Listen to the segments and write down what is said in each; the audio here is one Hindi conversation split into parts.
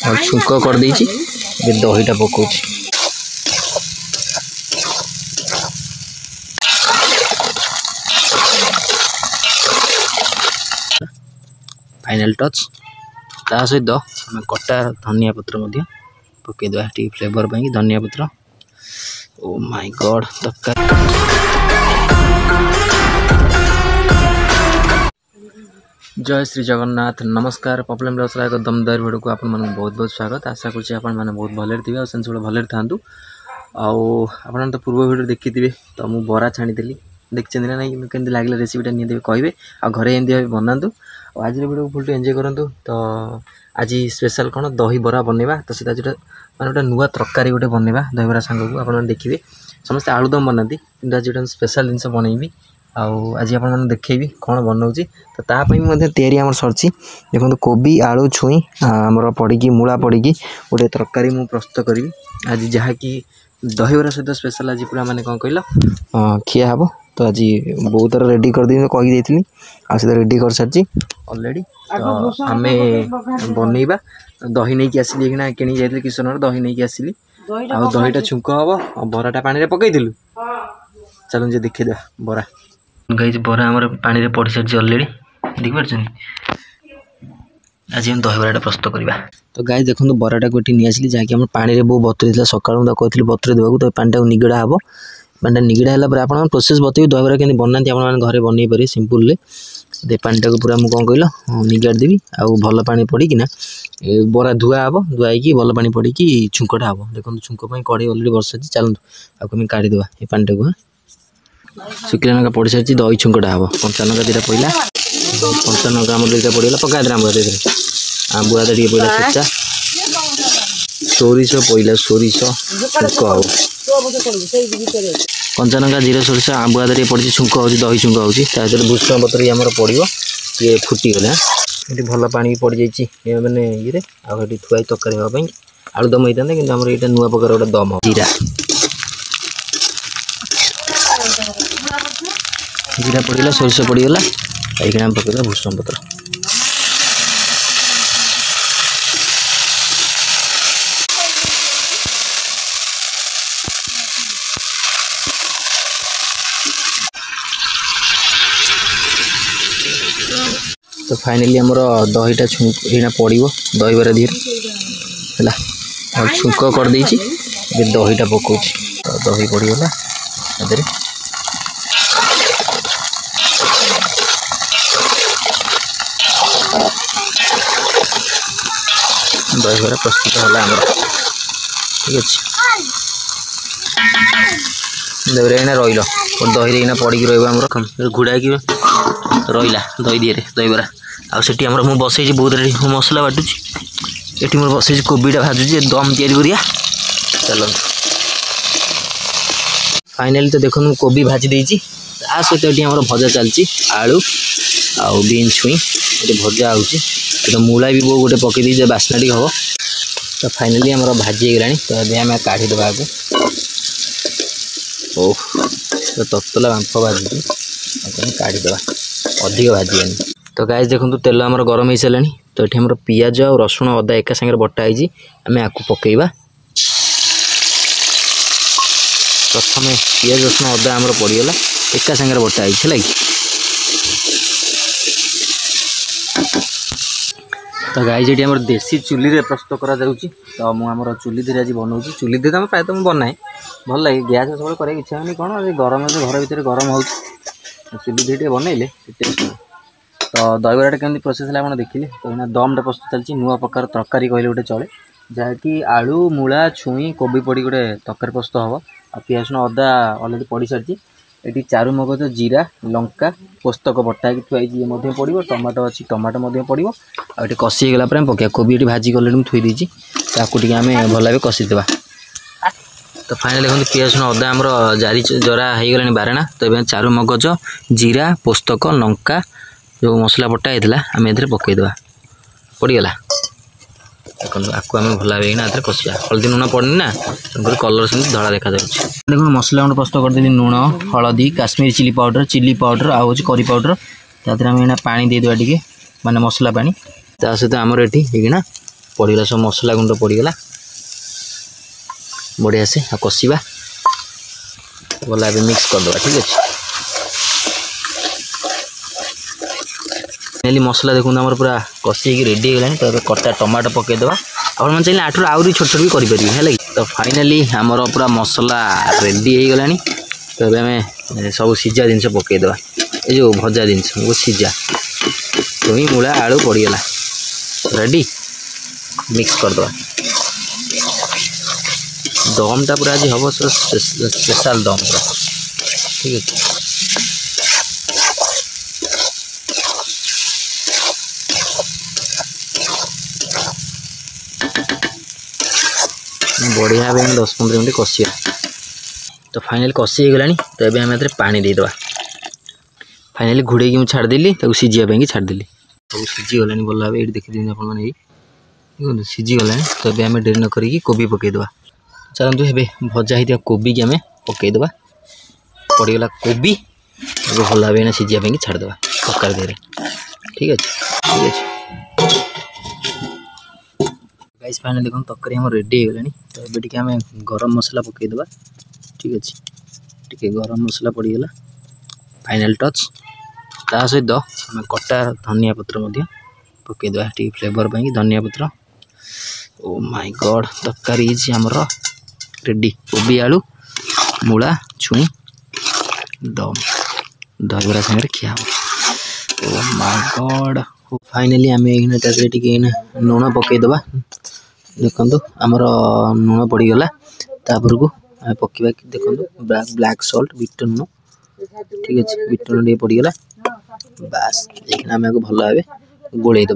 और छुंक कर देछि ए दहीटा पकाउछि फाइनल टच ता सहित आम कटा धनिया पत्र मध्य पकईदे टी फ्लेवर पाई धनिया पत्र ओ माय गॉड जय श्री जगन्नाथ नमस्कार पॉपुलर रसरा एक दमदार वीडियो को आप बहुत बहुत स्वागत आशा करुँचे आपने बहुत भले थे से सब भले था आपन तो पूर्व वीडियो देखी थे तो मुझे बरा छाणी देखते ना नहीं केमती लगे रेसिपीटा निहत कहे आ घरे एमती बनातु आज वीडियो फुल एंजॉय करूँ तो आज स्पेशल कौन दही बरा बनवा तो सीधा जो मैं गोटे नुआ तरकारी गोटे बनवा दही बरा सांग को आप देखिए समस्त आलुदम बनाती कि आज गोटे स्पेशल जिन बनईबी आज आप देखेबी कौन बनाऊँगी तो तापाई तैयारी आम सरची देखो कोबी आलू छुई आमर पड़ी मूला पड़ी गोटे तरकारी मुझे प्रस्तुत करी आज जहाँकि दही बरा सहित स्पेशल आज पूरा माने कौन कहल खिया हे तो आज बहुत तरह रेडी कर दी कही आसे रेडी कर सारी अलरेडी तो आम बनइबा दही नहीं आसली कि जाइए किशन दही नहीं आसली आ दहीटा छुंक हम और बराटा पानी पकई चलो जे देखीदे बरा गई बरा आम पानी पड़ सारी अलरेडी देखिए आज हम दही बराटा प्रस्तुत करवा तो गाई देखो बराटा को नहीं आसली जहाँकि आम पानी में बहुत बतुरी सकाल कहती बतुरी देवाक तो पानी को निगड़ा हे पानी निगड़ा है आप प्रोसेस बतई दही बरा के बनाती आप घरे बनई पारे सिंपल पानीटा को पूरा मुझे कौन कहल निगाड़ देवी आउ भल पा पड़ीना बरा धुआ हम धुआई भल पा पड़ी छुंकटा हम देखो छुंक कड़े अलरेडी बसा चलते आपको काढ़ीदे ये पानीटा को शुखिला लंका पड़ सारी दही छुंकटा हम कंचा लंका दुटा पड़ा कंचा लंका आम दुटा पड़गला पकाए आम आंबुआ टे पड़ा छेचा सोरिष पड़ा सोरिष छुंक हम कंचा लंका जीरा सोरिष आंबुआ टे पड़ी छुंक हो दही छुंक होती भूषण पत्र आमर पड़ो ये फुटीगला ये भल पा पड़ जाइए मैंने ये आगे थुआई तरकारी हाँपाई आलुदम होता कि आम ये नुआ प्रकार गोटे दम जीरा जीरा पड़गला सोरिष पड़गला ये पकड़ा भूषण पत्र तो फाइनली आमर दहीटा छुंक पड़ो दही बरा दी है और छुंक कर दहीटा पकाऊँ तो दही पड़गला दही बरा प्रस्तुत है ठीक अच्छे देवरा रही दही पड़ी रही घोड़ा रहा दही दिए दही बरा आठी मुझे बसई बहुत मसला बाटुची ये मोर बसई कोबीटा भाजुची दम तैयारी चलो फाइनली तो देखो मुझे कोबी भाजी देती सहित ये भजा चलती आलू आउ बीन छुई ये भजा हो मूला भी वो गोटे पकई दी बास्ना टी हम तो फाइनली आम भाजी गला तो ये आम काढ़ीदेवा आगे ओह ततला बांफ भाजी काढ़ीदेवा अधिक भाजी तो गाइस देखो तेल आमर गरम हो सारे तो ये आम पियाज और रसुण अदा एका सागर बटा आम आपको पकईवा प्रथम पियाज रसुण अदा आमर पड़गला एका सागर बटा है तो गाइस ये आम देसी चुली रे प्रस्तुत करा जाउची तो मुझे चुली धीरे आज बनाऊँ चुली धीरे तो प्रायतः मुझे बनाए भल लगे गैस सब कर इच्छा होनी कौन गरम घर भितर गरम हो चुली धीरे बनइले तो दही बराटा केमती प्रोसेस है आप देखिले तो यहाँ दमटा प्रस्तुत चलती नुआ प्रकार तरकारी कहले गोटे चले जहाँकि आलू मूला छुई कोबी पड़ी गोटे तरकारी प्रस्तुत हम आ पियाज अदा अलरेडी पड़ सारी ये चारू मगज जीरा लंका पोस्तक बटा थुआई पड़ो टमाटो अच्छी टमाटो पड़ो आगे कषि गला पकड़ा कोबी ये भाजी अलरेडी मुझे थुई ताकू आम भल भाव कषिदेवा तो फाइनल देखो पियाज अदा आमर जारी जरा हो गला बारेना तो ये चारू मगज जीरा पोस्तक लंका जो मसला बटा होता आम ए पकईदेवा पड़गला देखो आपको आम भल भाव कषा हल्दी लुण पड़नी ना तेनाली कलर से धड़ा देखा देखो मसला गोटे प्रस्तुत करदेली लुण हलदी काश्मीरी चिली पाउडर आउ करी पाउडर तादेह आम पानी देदेवा टे माने मसला पानी ता सहित आमर ये पड़गला सब मसला गुंड पड़गला बढ़िया से कषा गला मिक्स करदे ठीक अच्छे फाइनाली मसला देखो आम पूरा कषी रेडी होगा तो कटा टमाटो पकईदे आप चाहिए आठर आहरी छोट छोट भी करेंगे है तो फाइनाली आमर पूरा मसला रेडी हो गला तो आम सब सीजा जिनस पकईदे ये जो भजा जिनस सीजा छुई मूला आलू पड़गला रेडी मिक्स करदे दमटा पूरा आज हम स्पेशल दम पूरा ठीक है बढ़िया भाई 10-15 मिनट कषा तो फाइनल कषी हो गला तो ये आम पानी देदेवा फाइनाली घोड़े मुझे छाड़देली सीझापी छाड़देली सब सीझीगला भल भाव ये देखिए आप सीझीगला तो ये आम डेरी न करी कोबी पकईदे चलते हे भजा होता कोबी की आम पकईदे पड़गला कोबी भल भाव सीझापी छाड़दे तरकारी देहरे ठीक अच्छे गाइस फाइनल देखो तरकारी हम रेडी हो गला तो ये आम गरम मसला पकईदे ठीक अच्छे टी गरम मसला पड़गला फाइनल टच ता सहित आम कटा धनिया पत्र पकईदे टी फ्लेवर पाई धनिया पत्र ओ माय गॉड तरकारी आमर रेडी कोबी आलू मूला छुई दम दहीबरा सागर खिया ओ माय गॉड फाइनाली आम टे लुण पकईदे देखो आमर लुण पड़गला तापर को पकवा देखो ब्लैक सॉल्ट बिट लुण ठीक अच्छे बिट लुण पड़गला बास ये आम भल भाव गोलईदे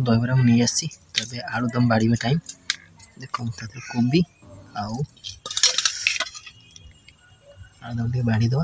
दहीबरा नहीं आसी तब आलुदम बाड़े टाइम देखो कोबी आलुदम टे बाड़ीदे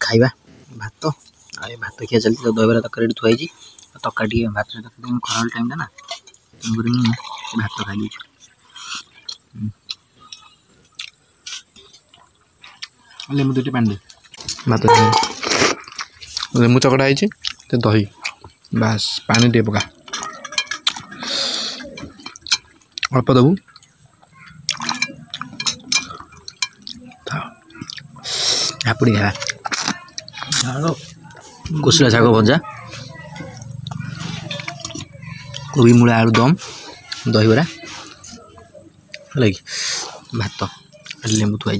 खाइबा भात भात खिया चलती तो दहीबरा तक थुआई तका टे भात खराल टाइम ना भात खाई लेमु दुटी पानी भात लेमु चकटा है दही बास पानी टे पका अल्प दबू हापुड़ी खा कोसला शाग भजा कोबी मूला आलू दम दहीबरा भात लेमु थुआई